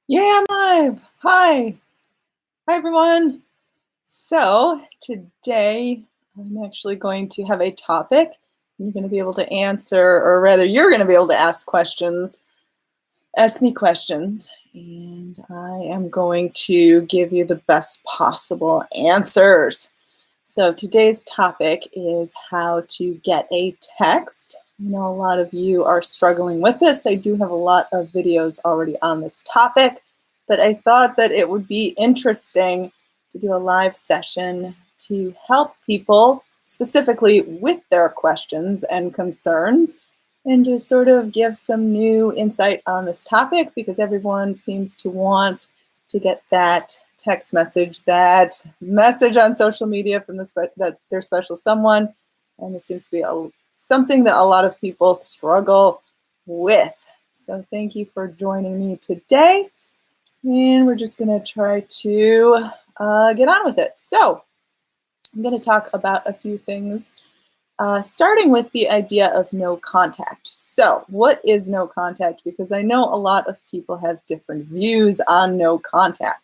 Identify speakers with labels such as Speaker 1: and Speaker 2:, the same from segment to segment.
Speaker 1: Yeah, I'm live. Hi everyone. So today I'm actually going to have a topic. You're going to be able to answer, or rather, you're going to be able to ask me questions, and I am going to give you the best possible answers. So today's topic is how to get a text. I know a lot of you are struggling with this. I do have a lot of videos already on this topic, but I thought that it would be interesting to do a live session to help people specifically with their questions and concerns, and to sort of give some new insight on this topic, because everyone seems to want to get that text message, that message on social media from that their special someone, and it seems to be something that a lot of people struggle with. So thank you for joining me today, and we're just going to try to get on with it. So I'm going to talk about a few things, starting with the idea of no contact. So what is no contact? Because I know a lot of people have different views on no contact.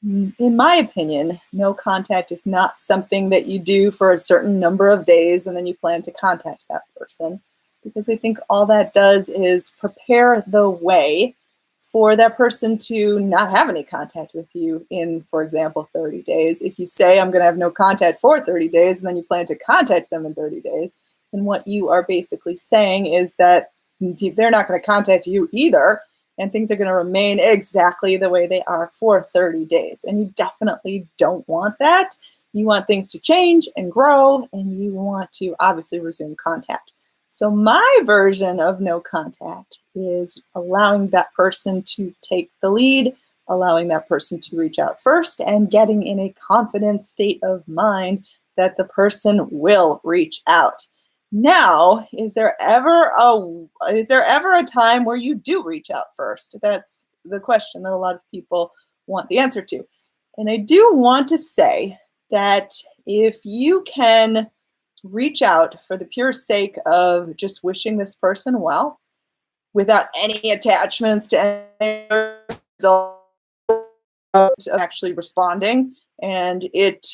Speaker 1: In my opinion, no contact is not something that you do for a certain number of days and then you plan to contact that person, because I think all that does is prepare the way for that person to not have any contact with you in, for example, 30 days. If you say, I'm going to have no contact for 30 days, and then you plan to contact them in 30 days, then what you are basically saying is that they're not going to contact you either, and things are going to remain exactly the way they are for 30 days. And you definitely don't want that. You want things to change and grow, and you want to obviously resume contact. So my version of no contact is allowing that person to take the lead, allowing that person to reach out first, and getting in a confident state of mind that the person will reach out. Now, is there ever a time where you do reach out first? That's the question that a lot of people want the answer to. And I do want to say that if you can reach out for the pure sake of just wishing this person well, without any attachments to any result of actually responding, and it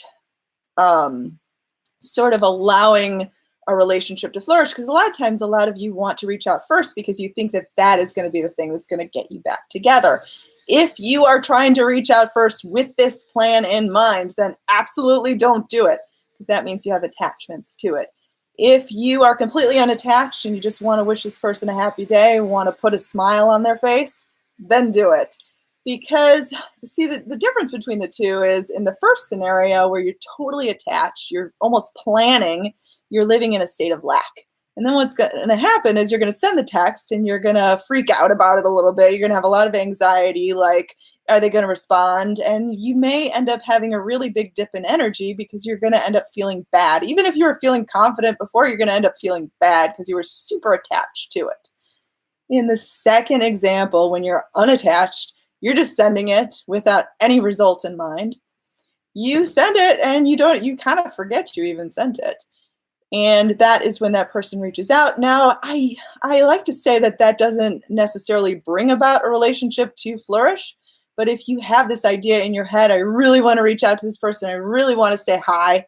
Speaker 1: sort of allowing a relationship to flourish, because a lot of times a lot of you want to reach out first because you think that that is going to be the thing that's going to get you back together. If you are trying to reach out first with this plan in mind, then absolutely don't do it, because that means you have attachments to it. If you are completely unattached and you just want to wish this person a happy day, want to put a smile on their face, then do it. Because, see, the difference between the two is, in the first scenario where you're totally attached, you're almost planning, you're living in a state of lack. And then what's going to happen is you're going to send the text and you're going to freak out about it a little bit. You're going to have a lot of anxiety, like, are they going to respond? And you may end up having a really big dip in energy because you're going to end up feeling bad. Even if you were feeling confident before, you're going to end up feeling bad because you were super attached to it. In the second example, when you're unattached, you're just sending it without any result in mind. You send it and you kind of forget you even sent it. And that is when that person reaches out. Now, I like to say that that doesn't necessarily bring about a relationship to flourish. But if you have this idea in your head, I really want to reach out to this person, I really want to say hi,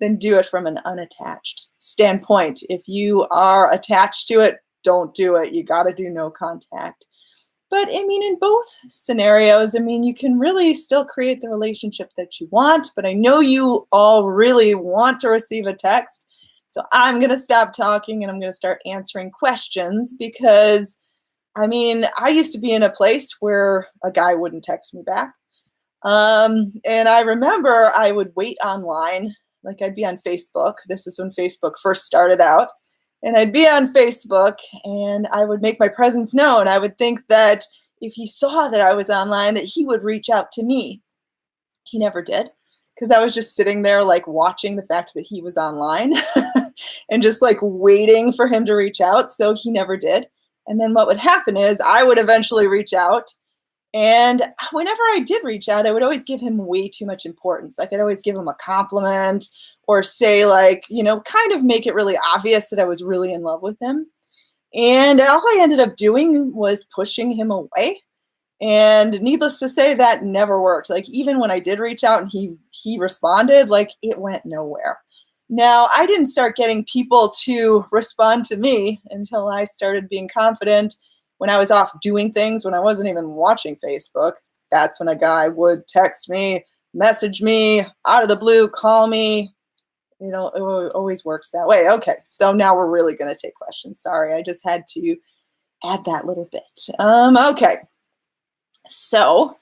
Speaker 1: then do it from an unattached standpoint. If you are attached to it, don't do it. You got to do no contact. But I mean, in both scenarios, I mean, you can really still create the relationship that you want, but I know you all really want to receive a text. So I'm going to stop talking and I'm going to start answering questions, because I mean, I used to be in a place where a guy wouldn't text me back. And I remember I would wait online, like I'd be on Facebook. This is when Facebook first started out. And I'd be on Facebook and I would make my presence known. I would think that if he saw that I was online, that he would reach out to me. He never did, because I was just sitting there like watching the fact that he was online and just like waiting for him to reach out. So he never did. And then what would happen is I would eventually reach out. And whenever I did reach out, I would always give him way too much importance. Like, I'd always give him a compliment or say, like, kind of make it really obvious that I was really in love with him. And all I ended up doing was pushing him away. And needless to say, that never worked. Like even when I did reach out and he responded, like it went nowhere. Now, I didn't start getting people to respond to me until I started being confident when I was off doing things, when I wasn't even watching Facebook. That's when a guy would text me, message me out of the blue, call me. It always works that way. Okay, so now we're really going to take questions. Sorry, I just had to add that little bit. Okay, so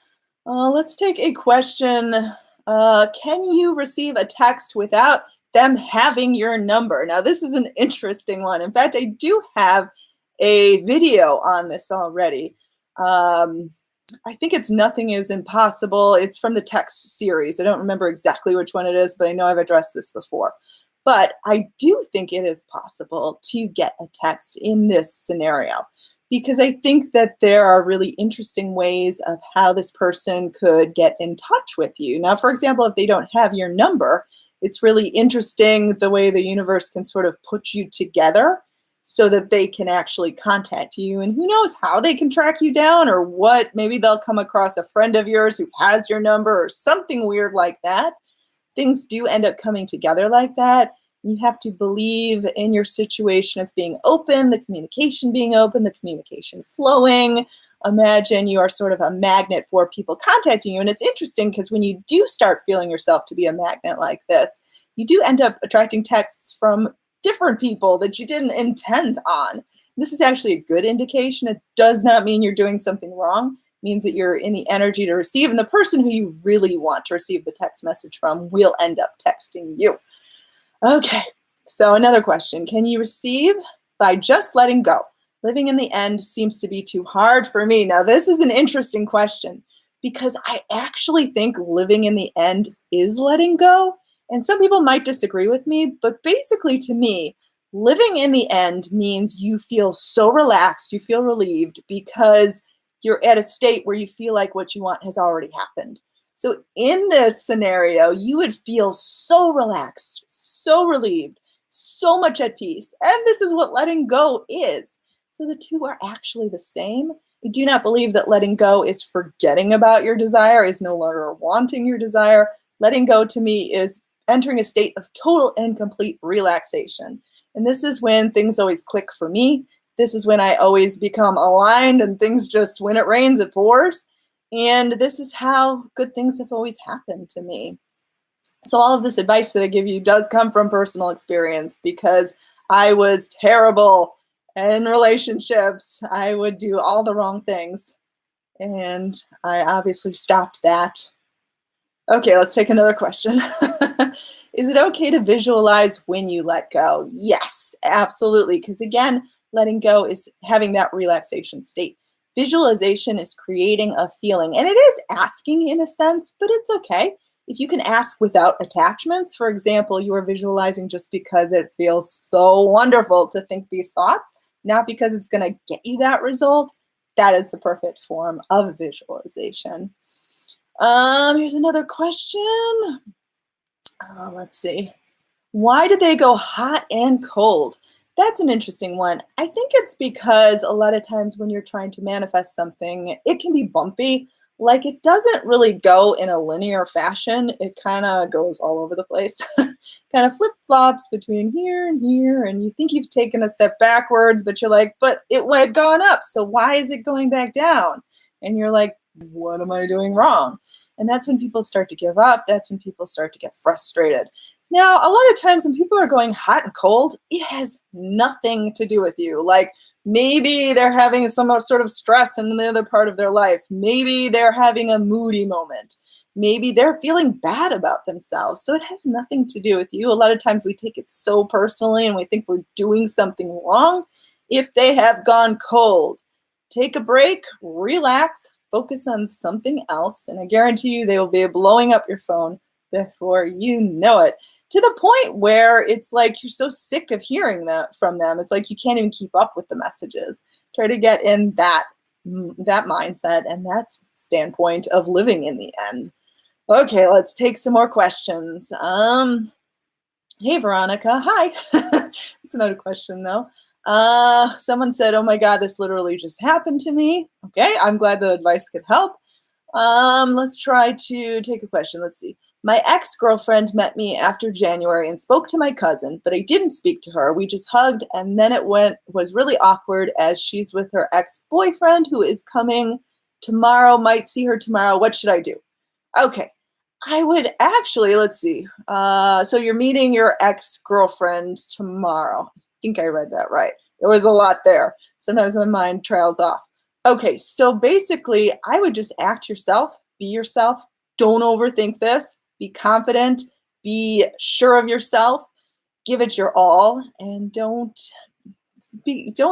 Speaker 1: let's take a question. Can you receive a text without them having your number? Now, this is an interesting one. In fact, I do have a video on this already. I think it's Nothing is Impossible. It's from the text series. I don't remember exactly which one it is, but I know I've addressed this before. But I do think it is possible to get a text in this scenario because I think that there are really interesting ways of how this person could get in touch with you. Now, for example, if they don't have your number, it's really interesting the way the universe can sort of put you together so that they can actually contact you. And who knows how they can track you down or what. Maybe they'll come across a friend of yours who has your number or something weird like that. Things do end up coming together like that. You have to believe in your situation as being open, the communication being open, the communication flowing. Imagine you are sort of a magnet for people contacting you. And it's interesting because when you do start feeling yourself to be a magnet like this, you do end up attracting texts from different people that you didn't intend on. This is actually a good indication. It does not mean you're doing something wrong. It means that you're in the energy to receive, and the person who you really want to receive the text message from will end up texting you. Okay, so another question. Can you receive by just letting go? Living in the end seems to be too hard for me. Now, this is an interesting question because I actually think living in the end is letting go. And some people might disagree with me, but basically to me, living in the end means you feel so relaxed, you feel relieved because you're at a state where you feel like what you want has already happened. So in this scenario, you would feel so relaxed, so relieved, so much at peace. And this is what letting go is. So the two are actually the same. I do not believe that letting go is forgetting about your desire, is no longer wanting your desire. Letting go to me is entering a state of total and complete relaxation. And this is when things always click for me. This is when I always become aligned and things just, when it rains, it pours. And this is how good things have always happened to me. So all of this advice that I give you does come from personal experience because I was terrible in relationships. I would do all the wrong things. And I obviously stopped that. Okay, let's take another question. Is it okay to visualize when you let go? Yes, absolutely. Because again, letting go is having that relaxation state. Visualization is creating a feeling, and it is asking in a sense, but it's okay. If you can ask without attachments, for example, you are visualizing just because it feels so wonderful to think these thoughts, not because it's going to get you that result. That is the perfect form of visualization. Here's another question. Let's see. Why do they go hot and cold? That's an interesting one. I think it's because a lot of times when you're trying to manifest something, it can be bumpy. Like it doesn't really go in a linear fashion. It kind of goes all over the place, kind of flip-flops between here, and you think you've taken a step backwards, but you're like, but it had gone up, so why is it going back down? And you're like, what am I doing wrong? And that's when people start to give up. That's when people start to get frustrated. Now, a lot of times when people are going hot and cold, it has nothing to do with you. Like maybe they're having some sort of stress in the other part of their life. Maybe they're having a moody moment. Maybe they're feeling bad about themselves. So it has nothing to do with you. A lot of times we take it so personally and we think we're doing something wrong if they have gone cold. Take a break, relax, focus on something else, and I guarantee you they will be blowing up your phone before you know it, to the point where it's like you're so sick of hearing that from them. It's like you can't even keep up with the messages. Try to get in that mindset and that standpoint of living in the end. Okay, let's take some more questions. Hey, Veronica. Hi. That's another question, though. Someone said, oh my God, this literally just happened to me. Okay, I'm glad the advice could help. Let's try to take a question. Let's see. My ex-girlfriend met me after January and spoke to my cousin, but I didn't speak to her. We just hugged, and then it was really awkward as she's with her ex-boyfriend who is coming tomorrow, might see her tomorrow. What should I do? Okay. I would actually, let's see. So you're meeting your ex-girlfriend tomorrow. I think I read that right. There was a lot there. Sometimes my mind trails off. Okay, so basically, I would just act yourself, be yourself. Don't overthink this. Be confident. Be sure of yourself. Give it your all, and don't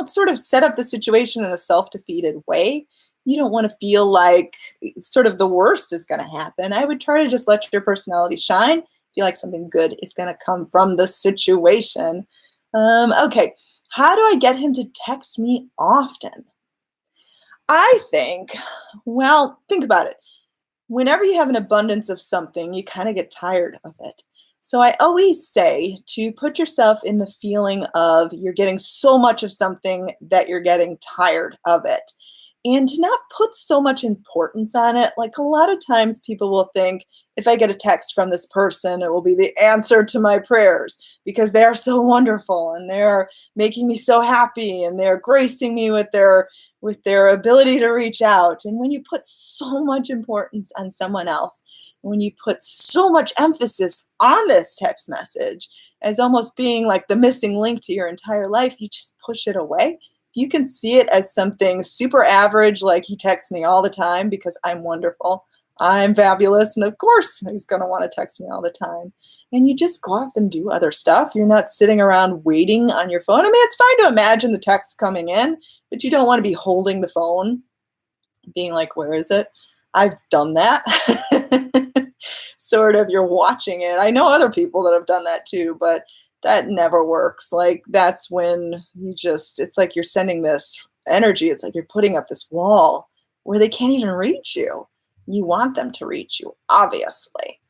Speaker 1: sort of set up the situation in a self-defeated way. You don't want to feel like sort of the worst is going to happen. I would try to just let your personality shine. Feel like something good is going to come from the situation. Okay, how do I get him to text me often? I think, well, think about it. Whenever you have an abundance of something, you kind of get tired of it. So I always say to put yourself in the feeling of you're getting so much of something that you're getting tired of it. And to not put so much importance on it. Like a lot of times people will think, if I get a text from this person, it will be the answer to my prayers because they are so wonderful and they're making me so happy and they're gracing me with their ability to reach out. And when you put so much importance on someone else, when you put so much emphasis on this text message as almost being like the missing link to your entire life, you just push it away. You can see it as something super average, like he texts me all the time because I'm wonderful, I'm fabulous, and of course he's going to want to text me all the time. And you just go off and do other stuff. You're not sitting around waiting on your phone. I mean, it's fine to imagine the text coming in, but you don't want to be holding the phone, being like, where is it? I've done that. Sort of, you're watching it. I know other people that have done that too, but that never works. Like that's when it's like you're sending this energy. It's like you're putting up this wall where they can't even reach you. You want them to reach you, obviously.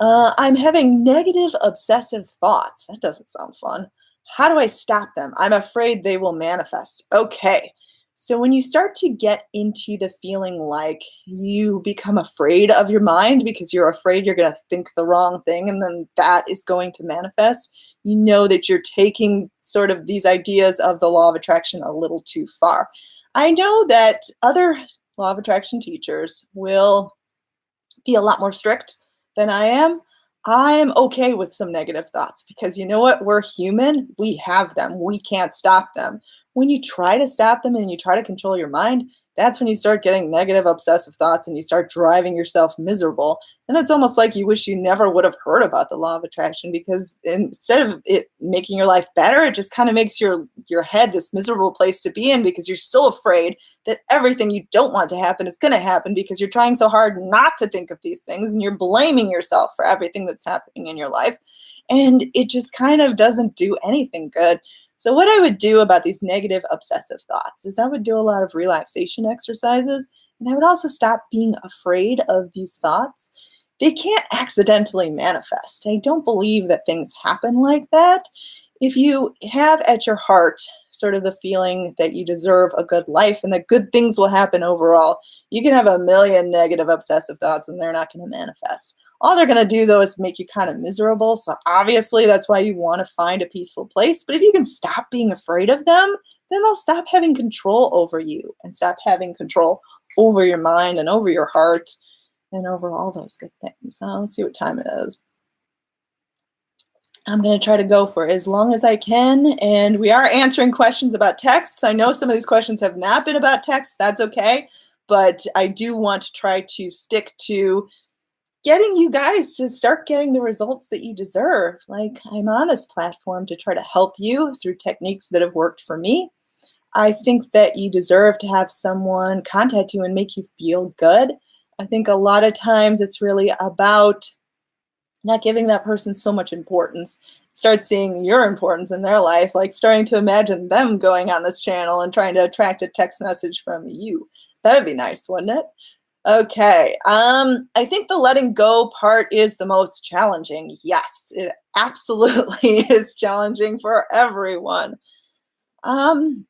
Speaker 1: I'm having negative obsessive thoughts. That doesn't sound fun. How do I stop them? I'm afraid they will manifest. Okay. So when you start to get into the feeling like you become afraid of your mind because you're afraid you're going to think the wrong thing and then that is going to manifest, you know that you're taking sort of these ideas of the law of attraction a little too far. I know that other law of attraction teachers will be a lot more strict than I am. I'm okay with some negative thoughts because you know what? We're human. We have them. We can't stop them. When you try to stop them and you try to control your mind, that's when you start getting negative, obsessive thoughts and you start driving yourself miserable. And it's almost like you wish you never would have heard about the law of attraction because instead of it making your life better, it just kind of makes your head this miserable place to be in because you're so afraid that everything you don't want to happen is going to happen because you're trying so hard not to think of these things and you're blaming yourself for everything that's happening in your life. And it just kind of doesn't do anything good. So what I would do about these negative obsessive thoughts is I would do a lot of relaxation exercises, and I would also stop being afraid of these thoughts. They can't accidentally manifest. I don't believe that things happen like that. If you have at your heart sort of the feeling that you deserve a good life and that good things will happen overall, you can have a million negative obsessive thoughts and they're not going to manifest. All they're going to do, though, is make you kind of miserable. So obviously, that's why you want to find a peaceful place. But if you can stop being afraid of them, then they'll stop having control over you and stop having control over your mind and over your heart and over all those good things. Let's see what time it is. I'm going to try to go for as long as I can. And we are answering questions about texts. I know some of these questions have not been about text. That's okay. But I do want to try to stick to getting you guys to start getting the results that you deserve. Like I'm on this platform to try to help you through techniques that have worked for me. I think that you deserve to have someone contact you and make you feel good. I think a lot of times it's really about not giving that person so much importance. Start seeing your importance in their life, like starting to imagine them going on this channel and trying to attract a text message from you. That would be nice, wouldn't it? Okay. I think the letting go part is the most challenging. Yes, it absolutely is challenging for everyone. Um,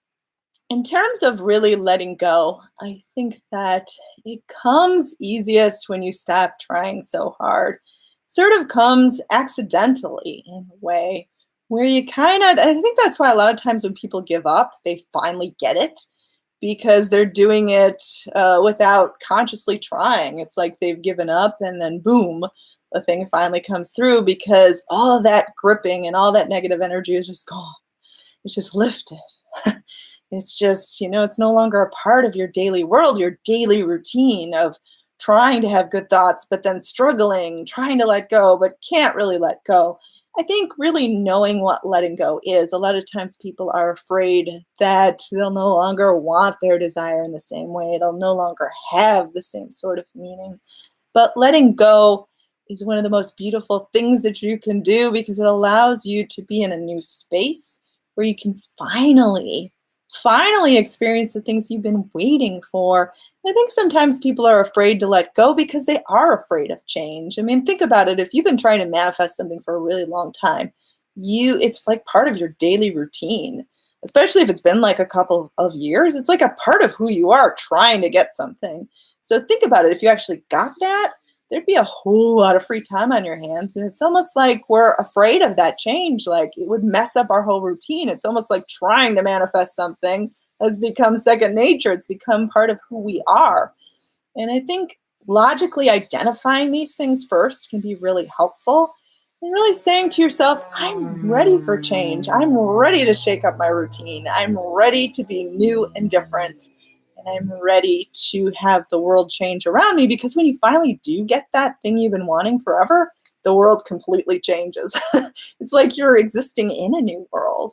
Speaker 1: in terms of really letting go, I think that it comes easiest when you stop trying so hard. Sort of comes accidentally in a way where you kind of, I think that's why a lot of times when people give up, they finally get it because they're doing it without consciously trying. It's like they've given up and then boom, the thing finally comes through because all that gripping and all that negative energy is just gone. It's just lifted. It's just, it's no longer a part of your daily world, your daily routine of trying to have good thoughts, but then struggling, trying to let go, but can't really let go. I think really knowing what letting go is, a lot of times people are afraid that they'll no longer want their desire in the same way. It'll no longer have the same sort of meaning. But letting go is one of the most beautiful things that you can do because it allows you to be in a new space where you can finally experience the things you've been waiting for. I think sometimes people are afraid to let go because they are afraid of change. I mean, think about it. If you've been trying to manifest something for a really long time, it's like part of your daily routine, especially if it's been like a couple of years. It's like a part of who you are trying to get something. So think about it. If you actually got that, there'd be a whole lot of free time on your hands. And it's almost like we're afraid of that change. Like it would mess up our whole routine. It's almost like trying to manifest something has become second nature. It's become part of who we are. And I think logically identifying these things first can be really helpful. And really saying to yourself, I'm ready for change. I'm ready to shake up my routine. I'm ready to be new and different. And I'm ready to have the world change around me because when you finally do get that thing you've been wanting forever, the world completely changes. It's like you're existing in a new world.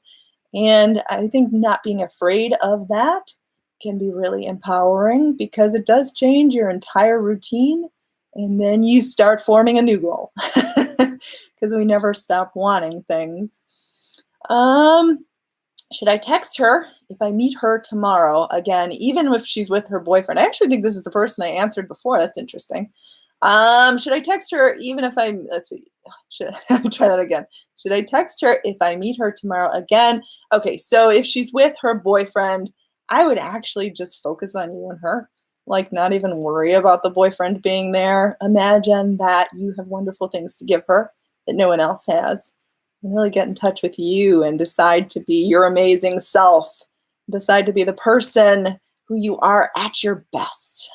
Speaker 1: And I think not being afraid of that can be really empowering because it does change your entire routine. And then you start forming a new goal because we never stop wanting things. Should I text her if I meet her tomorrow? Again, even if she's with her boyfriend. I actually think this is the person I answered before. That's interesting. Should I text her even if let's see, should I try that again? Should I text her if I meet her tomorrow again? Okay, so if she's with her boyfriend, I would actually just focus on you and her. Like not even worry about the boyfriend being there. Imagine that you have wonderful things to give her that no one else has. And really get in touch with you and decide to be your amazing self. Decide to be the person who you are at your best.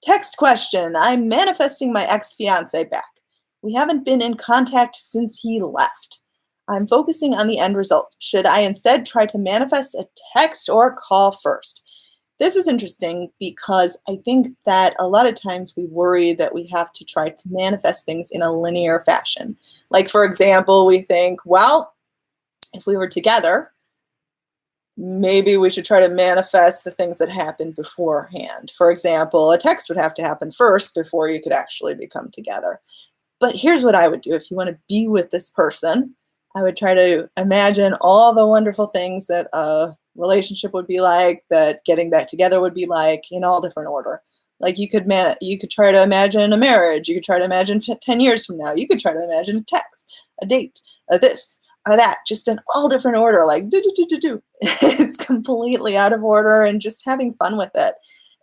Speaker 1: Text question. I'm manifesting my ex-fiance back. We haven't been in contact since he left. I'm focusing on the end result. Should I instead try to manifest a text or call first? This is interesting because I think that a lot of times we worry that we have to try to manifest things in a linear fashion. Like, for example, we think, well, if we were together, maybe we should try to manifest the things that happened beforehand. For example, a text would have to happen first before you could actually become together. But here's what I would do. If you want to be with this person, I would try to imagine all the wonderful things that a relationship would be like, that getting back together would be like, in all different order. Like you could try to imagine a marriage. You could try to imagine 10 years from now. You could try to imagine a text, a date, a this, a that, just in all different order, like do, do, do, do, do. It's completely out of order and just having fun with it.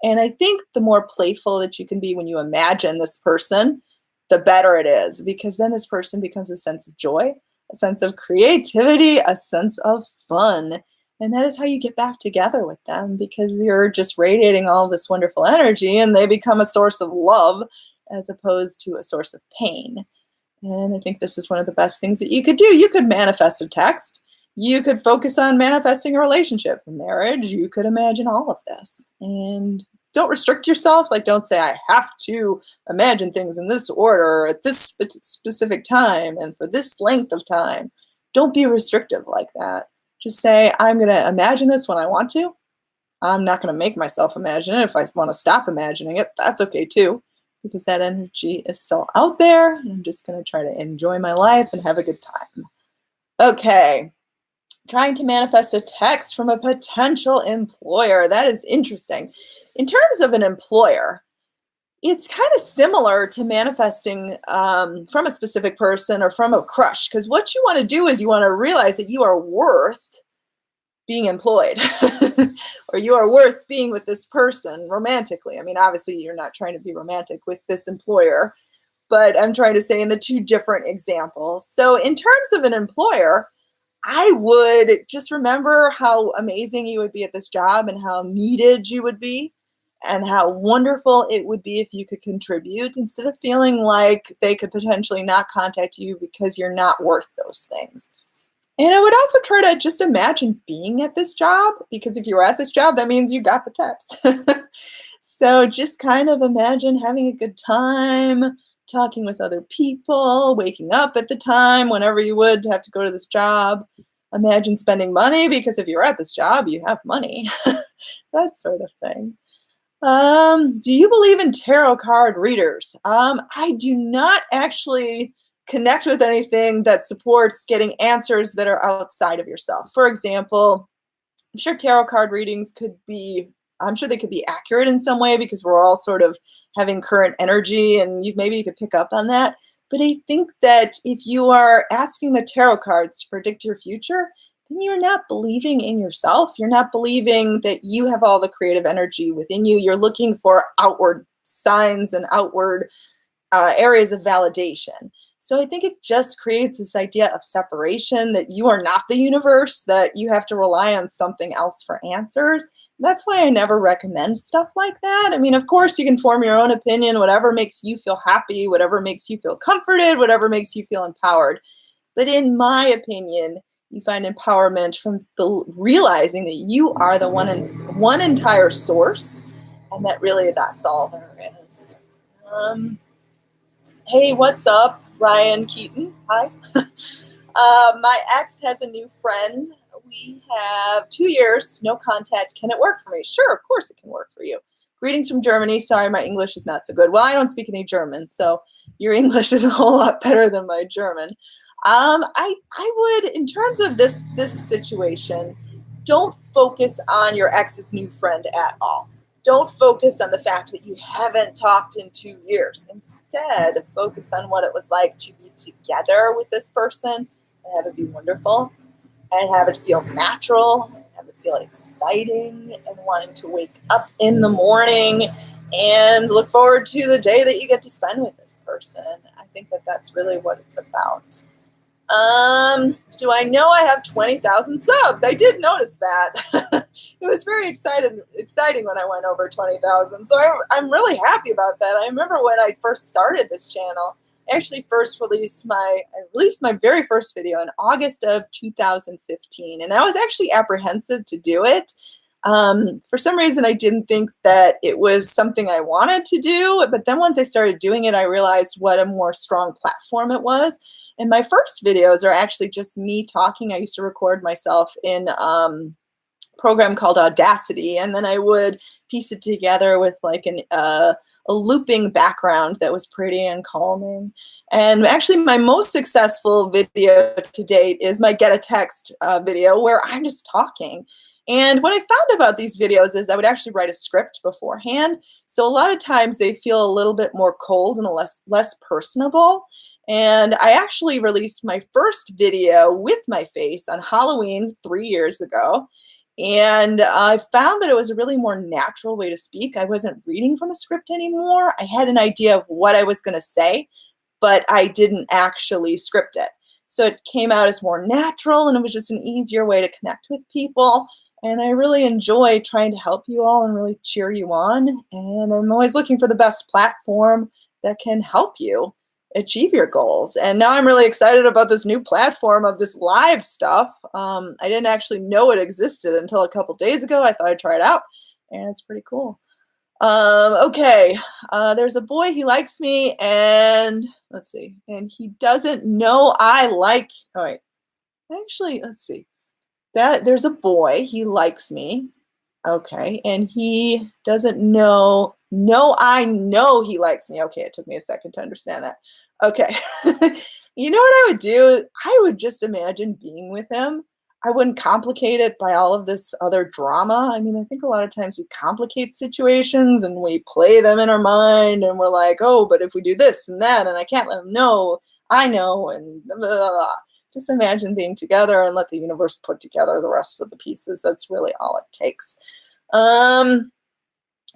Speaker 1: And I think the more playful that you can be when you imagine this person, the better it is, because then this person becomes a sense of joy, a sense of creativity, a sense of fun. And that is how you get back together with them, because you're just radiating all this wonderful energy and they become a source of love as opposed to a source of pain. And I think this is one of the best things that you could do. You could manifest a text. You could focus on manifesting a relationship, a marriage. You could imagine all of this. And don't restrict yourself. Like, don't say, I have to imagine things in this order at this specific time and for this length of time. Don't be restrictive like that. Just say, I'm going to imagine this when I want to. I'm not going to make myself imagine it. If I want to stop imagining it, that's okay too, because that energy is still out there. And I'm just going to try to enjoy my life and have a good time. Okay. Trying to manifest a text from a potential employer. That is interesting. In terms of an employer, it's kind of similar to manifesting from a specific person or from a crush, because what you want to do is you want to realize that you are worth being employed or you are worth being with this person romantically. I mean, obviously you're not trying to be romantic with this employer, but I'm trying to say in the two different examples. So in terms of an employer, I would just remember how amazing you would be at this job and how needed you would be and how wonderful it would be if you could contribute instead of feeling like they could potentially not contact you because you're not worth those things. And I would also try to just imagine being at this job, because if you're at this job, that means you got the text. So just kind of imagine having a good time, talking with other people, waking up at the time, whenever you would have to go to this job. Imagine spending money, because if you're at this job, you have money. That sort of thing. Do you believe in tarot card readers? I do not actually connect with anything that supports getting answers that are outside of yourself. For example, I'm sure tarot card readings could be, I'm sure they could be accurate in some way because we're all sort of having current energy and maybe you could pick up on that. But I think that if you are asking the tarot cards to predict your future, then you're not believing in yourself. You're not believing that you have all the creative energy within you. You're looking for outward signs and outward areas of validation. So I think it just creates this idea of separation, that you are not the universe, that you have to rely on something else for answers. That's why I never recommend stuff like that. I mean, of course, you can form your own opinion, whatever makes you feel happy, whatever makes you feel comforted, whatever makes you feel empowered. But in my opinion, you find empowerment from realizing that you are the one entire source, and that really that's all there is. Hey, what's up, Ryan Keaton? Hi. My ex has a new friend. We have 2 years, no contact. Can it work for me? Sure, of course it can work for you. Greetings from Germany. Sorry, my English is not so good. Well, I don't speak any German, so your English is a whole lot better than my German. I would, in terms of this situation, don't focus on your ex's new friend at all. Don't focus on the fact that you haven't talked in 2 years. Instead, focus on what it was like to be together with this person and have it be wonderful and have it feel natural, have it feel exciting and wanting to wake up in the morning and look forward to the day that you get to spend with this person. I think that that's really what it's about. Do I know I have 20,000 subs? I did notice that. It was very exciting when I went over 20,000. So I'm really happy about that. I remember when I first started this channel, I actually released my very first video in August of 2015. And I was actually apprehensive to do it. For some reason, I didn't think that it was something I wanted to do. But then once I started doing it, I realized what a more strong platform it was. And my first videos are actually just me talking. I used to record myself in a program called Audacity, and then I would piece it together with like a looping background that was pretty and calming. And actually my most successful video to date is my Get a Text video, where I'm just talking. And what I found about these videos is I would actually write a script beforehand. So a lot of times they feel a little bit more cold and less personable. And I actually released my first video with my face on Halloween 3 years ago. And I found that it was a really more natural way to speak. I wasn't reading from a script anymore. I had an idea of what I was going to say, but I didn't actually script it. So it came out as more natural, and it was just an easier way to connect with people. And I really enjoy trying to help you all and really cheer you on. And I'm always looking for the best platform that can help you achieve your goals. And now I'm really excited about this new platform of this live stuff. I didn't actually know it existed until a couple days ago. I thought I'd try it out, and it's pretty cool. Okay, there's a boy, he likes me, and let's see, and he doesn't know I like, all right, actually, let's see, there's a boy, he likes me, okay, and he doesn't know, I know he likes me. Okay, it took me a second to understand that. Okay. You know what I would do? I would just imagine being with him. I wouldn't complicate it by all of this other drama. I mean, I think a lot of times we complicate situations and we play them in our mind and we're like, oh, but if we do this and that and I can't let him know, I know, and blah, blah, blah. Just imagine being together and let the universe put together the rest of the pieces. That's really all it takes.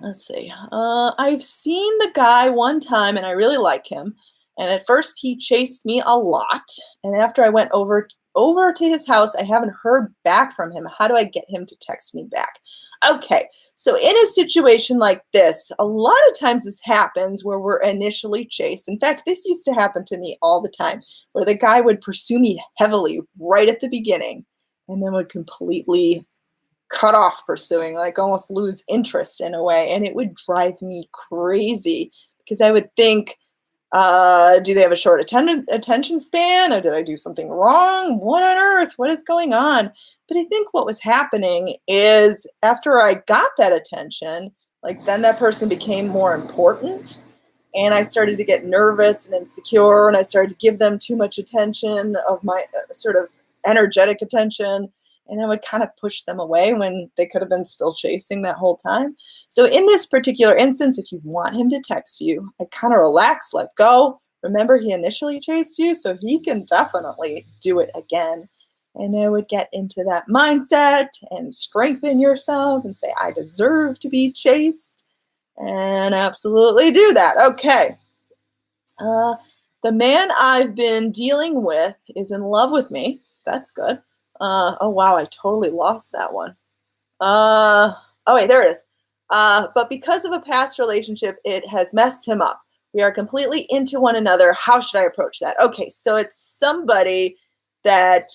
Speaker 1: Let's see. I've seen the guy one time and I really like him. And at first he chased me a lot. And after I went over to his house, I haven't heard back from him. How do I get him to text me back? Okay, so in a situation like this, a lot of times this happens where we're initially chased. In fact, this used to happen to me all the time, where the guy would pursue me heavily right at the beginning and then would completely cut off pursuing, like almost lose interest in a way. And it would drive me crazy because I would think, do they have a short attention span? Or did I do something wrong? What on earth? What is going on? But I think what was happening is after I got that attention, like then that person became more important. And I started to get nervous and insecure, and I started to give them too much attention of my sort of energetic attention. And I would kind of push them away when they could have been still chasing that whole time. So in this particular instance, if you want him to text you, I kind of relax, let go. Remember, he initially chased you, so he can definitely do it again. And I would get into that mindset and strengthen yourself and say, I deserve to be chased. And absolutely do that. Okay. The man I've been dealing with is in love with me. That's good. Oh, wow, I totally lost that one. Oh, wait, there it is. But because of a past relationship, it has messed him up. We are completely into one another. How should I approach that? Okay, so it's somebody that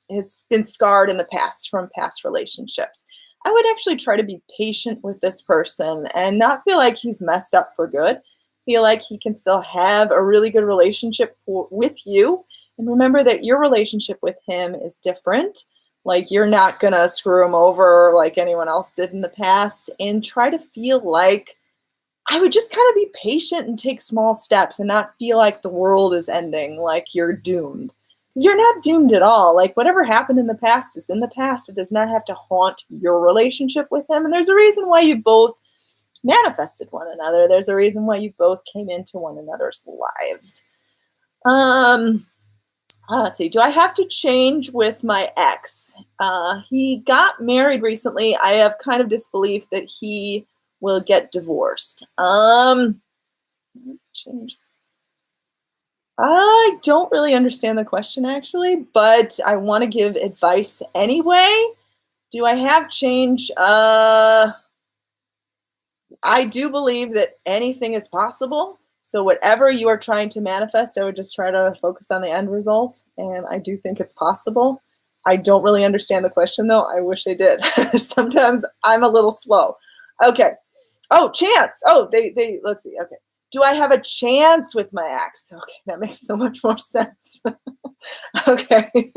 Speaker 1: has been scarred in the past from past relationships. I would actually try to be patient with this person and not feel like he's messed up for good. Feel like he can still have a really good relationship with you. And remember that your relationship with him is different. Like you're not going to screw him over like anyone else did in the past. And try to feel like, I would just kind of be patient and take small steps and not feel like the world is ending, like you're doomed. Because you're not doomed at all. Like whatever happened in the past is in the past. It does not have to haunt your relationship with him. And there's a reason why you both manifested one another. There's a reason why you both came into one another's lives. Let's see. Do I have to change with my ex? He got married recently. I have kind of disbelief that he will get divorced. Change. I don't really understand the question actually, but I want to give advice anyway. Do I have change? I do believe that anything is possible. So whatever you are trying to manifest, I would just try to focus on the end result. And I do think it's possible. I don't really understand the question though. I wish I did. Sometimes I'm a little slow. Okay. Oh, chance. Oh, let's see. Okay. Do I have a chance with my ex? Okay. That makes so much more sense. Okay. You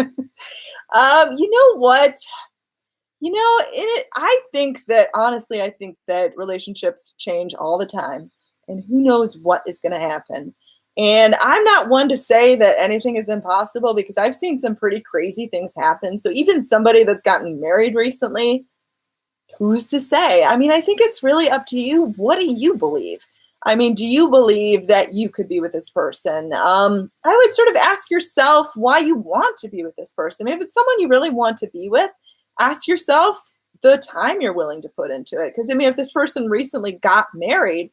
Speaker 1: know what? I think that, honestly, I think that relationships change all the time. And who knows what is going to happen. And I'm not one to say that anything is impossible because I've seen some pretty crazy things happen. So even somebody that's gotten married recently, who's to say? I mean, I think it's really up to you. What do you believe? I mean, do you believe that you could be with this person? I would sort of ask yourself why you want to be with this person. Maybe if it's someone you really want to be with, ask yourself the time you're willing to put into it. Because, I mean, if this person recently got married,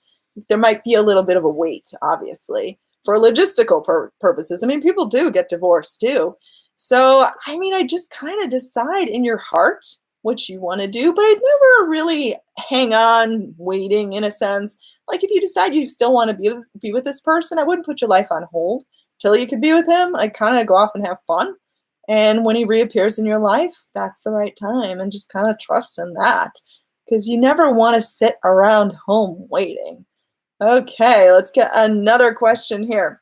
Speaker 1: there might be a little bit of a wait, obviously, for logistical purposes. I mean, people do get divorced too. So, I mean, I just kind of decide in your heart what you want to do, but I'd never really hang on waiting in a sense. Like if you decide you still want to be with this person, I wouldn't put your life on hold till you could be with him. I'd kind of go off and have fun. And when he reappears in your life, that's the right time, and just kind of trust in that because you never want to sit around home waiting. Okay, let's get another question here.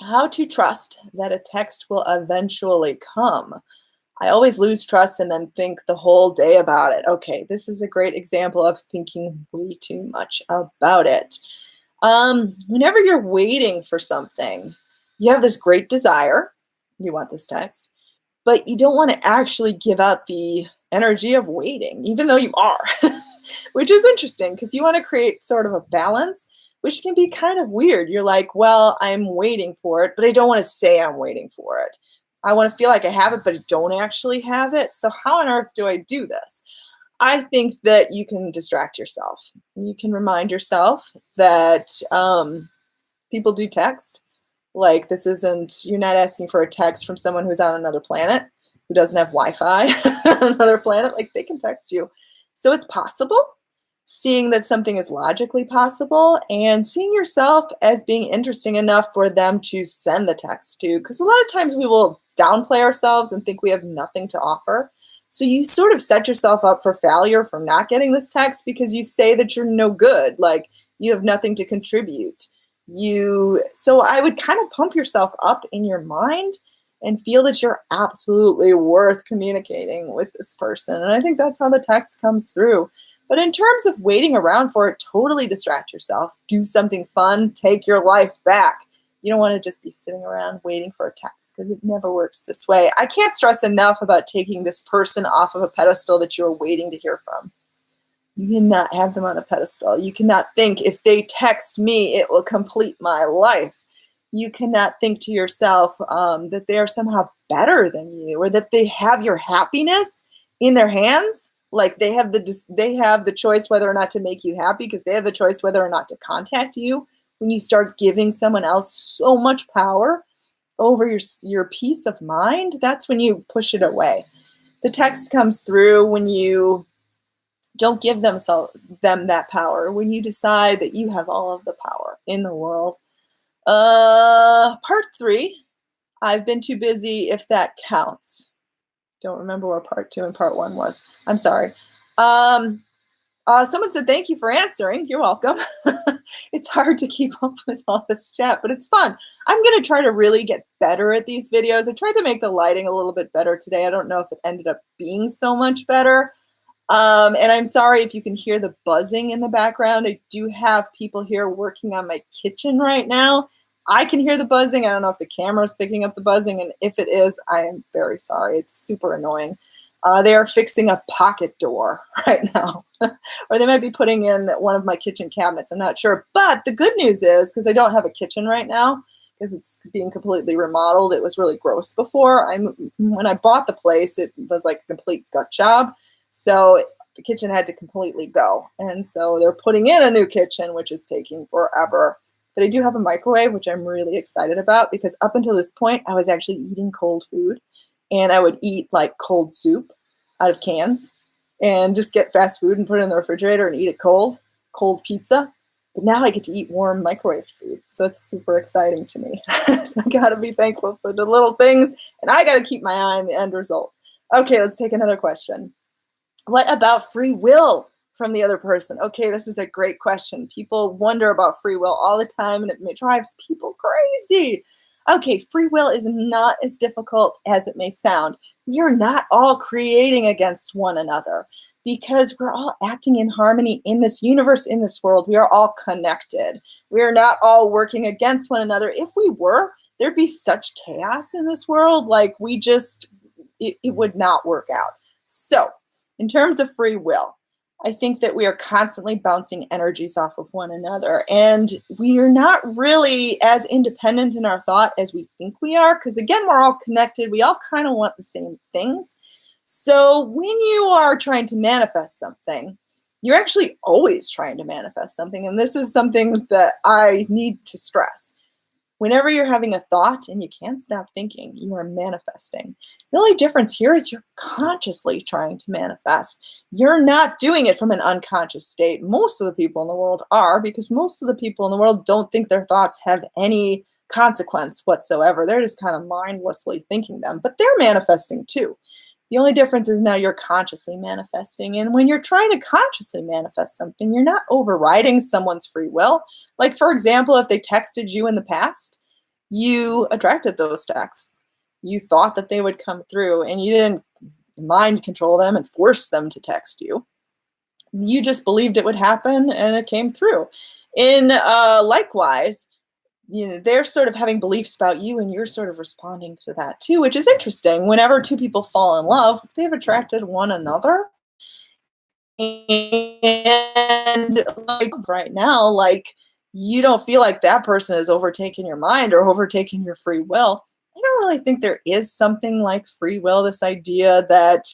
Speaker 1: How to trust that a text will eventually come? I always lose trust and then think the whole day about it. Okay, this is a great example of thinking way too much about it. Whenever you're waiting for something, you have this great desire. You want this text, but you don't want to actually give out the energy of waiting, even though you are. Which is interesting because you want to create sort of a balance, which can be kind of weird. You're like, well, I'm waiting for it, but I don't want to say I'm waiting for it. I want to feel like I have it, but I don't actually have it. So how on earth do I do this? I think that you can distract yourself. You can remind yourself that people do text. Like this isn't, you're not asking for a text from someone who's on another planet, who doesn't have Wi-Fi on another planet. Like they can text you. So it's possible. Seeing that something is logically possible and seeing yourself as being interesting enough for them to send the text to. Because a lot of times we will downplay ourselves and think we have nothing to offer. So you sort of set yourself up for failure from not getting this text because you say that you're no good, like you have nothing to contribute. So I would kind of pump yourself up in your mind and feel that you're absolutely worth communicating with this person. And I think that's how the text comes through. But in terms of waiting around for it, totally distract yourself. Do something fun. Take your life back. You don't want to just be sitting around waiting for a text because it never works this way. I can't stress enough about taking this person off of a pedestal that you're waiting to hear from. You cannot have them on a pedestal. You cannot think if they text me, it will complete my life. You cannot think to yourself that they are somehow better than you or that they have your happiness in their hands. Like they have the choice whether or not to make you happy because they have the choice whether or not to contact you. When you start giving someone else so much power over your peace of mind, that's when you push it away. The text comes through when you don't give them that power, when you decide that you have all of the power in the world. Part 3, I've been too busy if that counts. Don't remember where part 2 and part 1 was. I'm sorry. Someone said, thank you for answering. You're welcome. It's hard to keep up with all this chat, but it's fun. I'm going to try to really get better at these videos. I tried to make the lighting a little bit better today. I don't know if it ended up being so much better. And I'm sorry if you can hear the buzzing in the background. I do have people here working on my kitchen right now. I can hear the buzzing. I don't know if the camera is picking up the buzzing, and if it is, I am very sorry. It's super annoying. They are fixing a pocket door right now, or they might be putting in one of my kitchen cabinets. I'm not sure. But the good news is, because I don't have a kitchen right now, because it's being completely remodeled. It was really gross before. When I bought the place, it was like a complete gut job. So the kitchen had to completely go. And so they're putting in a new kitchen, which is taking forever. But I do have a microwave, which I'm really excited about, because up until this point, I was actually eating cold food. And I would eat like cold soup out of cans and just get fast food and put it in the refrigerator and eat it cold pizza. But now I get to eat warm microwave food. So it's super exciting to me. So I gotta be thankful for the little things, and I gotta keep my eye on the end result. Okay, let's take another question. What about free will from the other person? Okay, this is a great question. People wonder about free will all the time, and it drives people crazy. Okay, free will is not as difficult as it may sound. We are not all creating against one another because we're all acting in harmony in this universe, in this world. We are all connected. We are not all working against one another. If we were, there'd be such chaos in this world. Like it would not work out. So in terms of free will, I think that we are constantly bouncing energies off of one another, and we are not really as independent in our thought as we think we are, because again, we're all connected. We all kind of want the same things. So when you are trying to manifest something, you're actually always trying to manifest something, and this is something that I need to stress. Whenever you're having a thought and you can't stop thinking, you are manifesting. The only difference here is you're consciously trying to manifest. You're not doing it from an unconscious state. Most of the people in the world are, because most of the people in the world don't think their thoughts have any consequence whatsoever. They're just kind of mindlessly thinking them, but they're manifesting too. The only difference is now you're consciously manifesting. And when you're trying to consciously manifest something, you're not overriding someone's free will. Like, for example, if they texted you in the past, you attracted those texts. You thought that they would come through, and you didn't mind control them and force them to text you. You just believed it would happen, and it came through. Likewise, they're sort of having beliefs about you, and you're sort of responding to that too, which is interesting. Whenever two people fall in love, they've attracted one another. And like right now, like you don't feel like that person has overtaken your mind or overtaken your free will. They don't really think there is something like free will, this idea that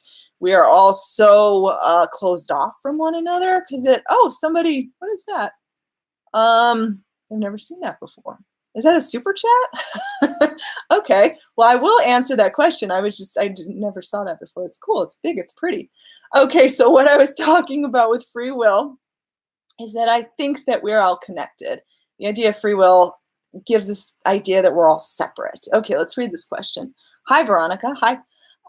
Speaker 1: we are all so closed off from one another. Because somebody, what is that? I've never seen that before. Is that a super chat? Okay, well, I will answer that question. Never saw that before. It's cool, it's big, it's pretty. Okay, so what I was talking about with free will is that I think that we're all connected. The idea of free will gives this idea that we're all separate. Okay, let's read this question. Hi, Veronica. Hi.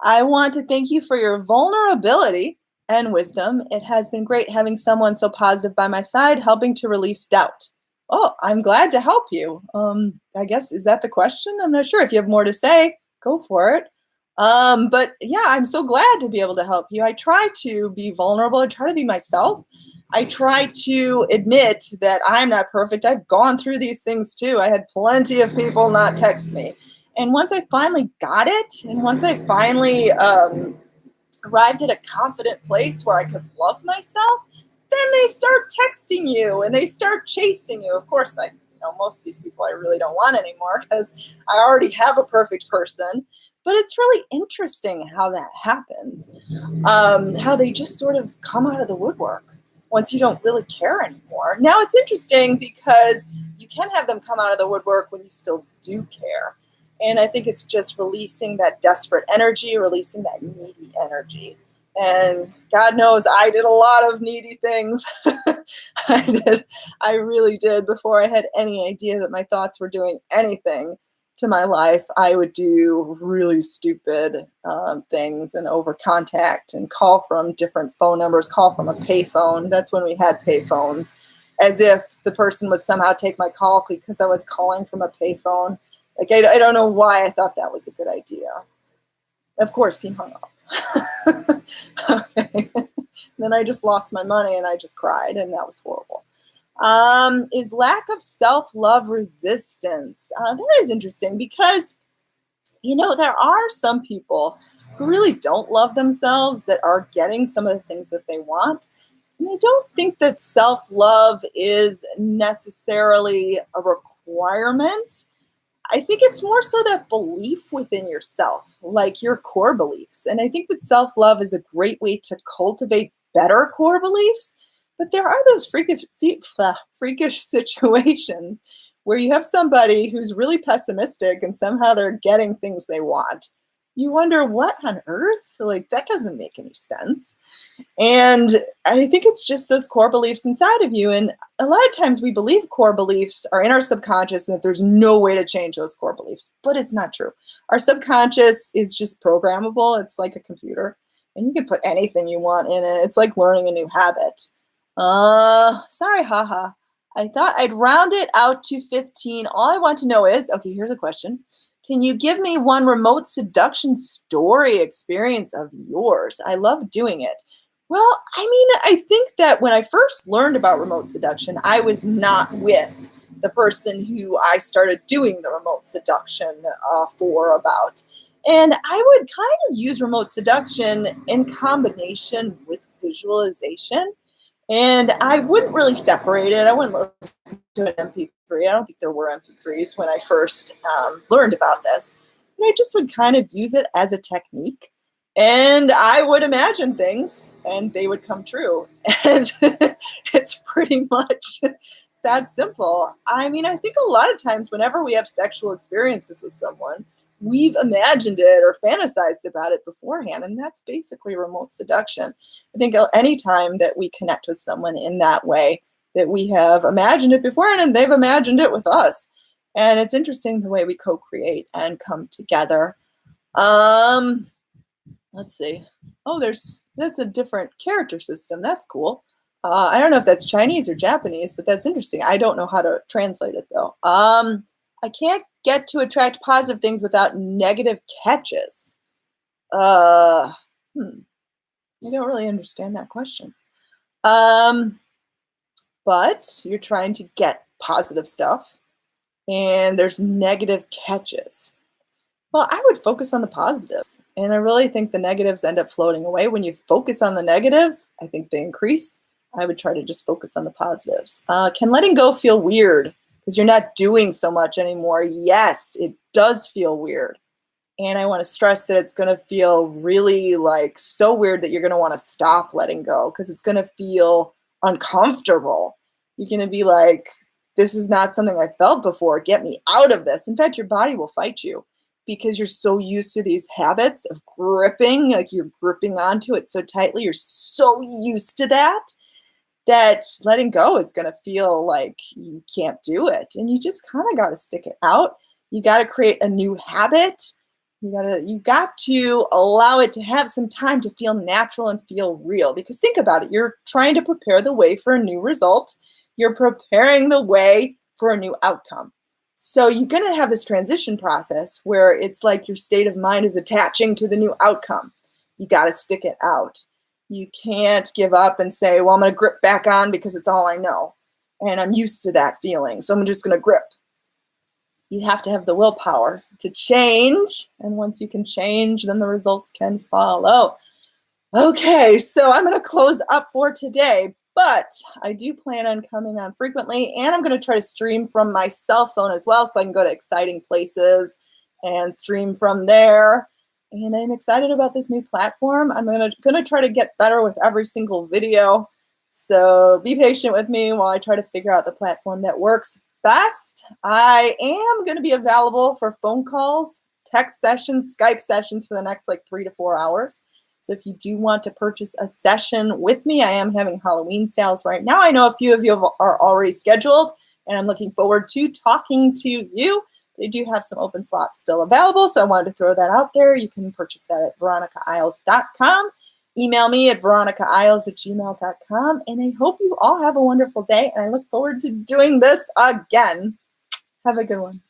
Speaker 1: I want to thank you for your vulnerability and wisdom. It has been great having someone so positive by my side, helping to release doubt. Oh, I'm glad to help you. I guess, is that the question? I'm not sure. If you have more to say, go for it. But yeah, I'm so glad to be able to help you. I try to be vulnerable. I try to be myself. I try to admit that I'm not perfect. I've gone through these things too. I had plenty of people not text me. And once I finally got it, and once I finally arrived at a confident place where I could love myself, then they start texting you and they start chasing you. Of course, most of these people I really don't want anymore because I already have a perfect person. But it's really interesting how that happens, how they just sort of come out of the woodwork once you don't really care anymore. Now, it's interesting because you can have them come out of the woodwork when you still do care. And I think it's just releasing that desperate energy, releasing that needy energy. And God knows I did a lot of needy things. I really did. Before I had any idea that my thoughts were doing anything to my life, I would do really stupid things and over contact and call from different phone numbers, call from a payphone. That's when we had payphones, as if the person would somehow take my call because I was calling from a payphone. Like, I don't know why I thought that was a good idea. Of course, he hung up. Okay. Then I just lost my money and I just cried, and that was horrible. Is lack of self-love resistance? That is interesting because, there are some people who really don't love themselves that are getting some of the things that they want. And I don't think that self-love is necessarily a requirement. I think it's more so that belief within yourself, like your core beliefs. And I think that self-love is a great way to cultivate better core beliefs. But there are those freakish situations where you have somebody who's really pessimistic and somehow they're getting things they want. You wonder, what on earth? Like, that doesn't make any sense. And I think it's just those core beliefs inside of you. And a lot of times we believe core beliefs are in our subconscious and that there's no way to change those core beliefs, but it's not true. Our subconscious is just programmable. It's like a computer, and you can put anything you want in it. It's like learning a new habit. Sorry, haha. I thought I'd round it out to 15. All I want to know is, okay, here's a question. Can you give me one remote seduction story experience of yours? I love doing it. Well, I think that when I first learned about remote seduction, I was not with the person who I started doing the remote seduction for about. And I would kind of use remote seduction in combination with visualization. And I wouldn't really separate it. I wouldn't listen to an MP3. I don't think there were MP3s when I first learned about this. And I just would kind of use it as a technique. And I would imagine things, and they would come true. And it's pretty much that simple. I think a lot of times whenever we have sexual experiences with someone, we've imagined it or fantasized about it beforehand, and that's basically remote seduction. I think any time that we connect with someone in that way, that we have imagined it beforehand and they've imagined it with us. And it's interesting the way we co-create and come together. Let's see. Oh, that's a different character system. That's cool. I don't know if that's Chinese or Japanese, but that's interesting. I don't know how to translate it though. I can't get to attract positive things without negative catches. I don't really understand that question. But you're trying to get positive stuff and there's negative catches. Well, I would focus on the positives. And I really think the negatives end up floating away. When you focus on the negatives, I think they increase. I would try to just focus on the positives. Can letting go feel weird because you're not doing so much anymore? Yes, it does feel weird. And I want to stress that it's going to feel really like so weird that you're going to want to stop letting go because it's going to feel uncomfortable. You're going to be like, this is not something I felt before. Get me out of this. In fact, your body will fight you because you're so used to these habits of gripping, like you're gripping onto it so tightly. You're so used to that letting go is going to feel like you can't do it. And you just kind of got to stick it out. You got to create a new habit. You got to allow it to have some time to feel natural and feel real. Because think about it, you're trying to prepare the way for a new result. You're preparing the way for a new outcome. So you're going to have this transition process where it's like your state of mind is attaching to the new outcome. You got to stick it out. You can't give up and say, well, I'm going to grip back on because it's all I know. And I'm used to that feeling, so I'm just going to grip. You have to have the willpower to change. And once you can change, then the results can follow. Okay, so I'm going to close up for today, but I do plan on coming on frequently, and I'm going to try to stream from my cell phone as well so I can go to exciting places and stream from there. And I'm excited about this new platform. I'm going to try to get better with every single video. So be patient with me while I try to figure out the platform that works best. I am going to be available for phone calls, text sessions, Skype sessions for the next like 3 to 4 hours. So if you do want to purchase a session with me, I am having Halloween sales right now. I know a few of you are already scheduled, and I'm looking forward to talking to you. They do have some open slots still available, so I wanted to throw that out there. You can purchase that at VeronicaIsles.com. Email me at VeronicaIsles@gmail.com, and I hope you all have a wonderful day, and I look forward to doing this again. Have a good one.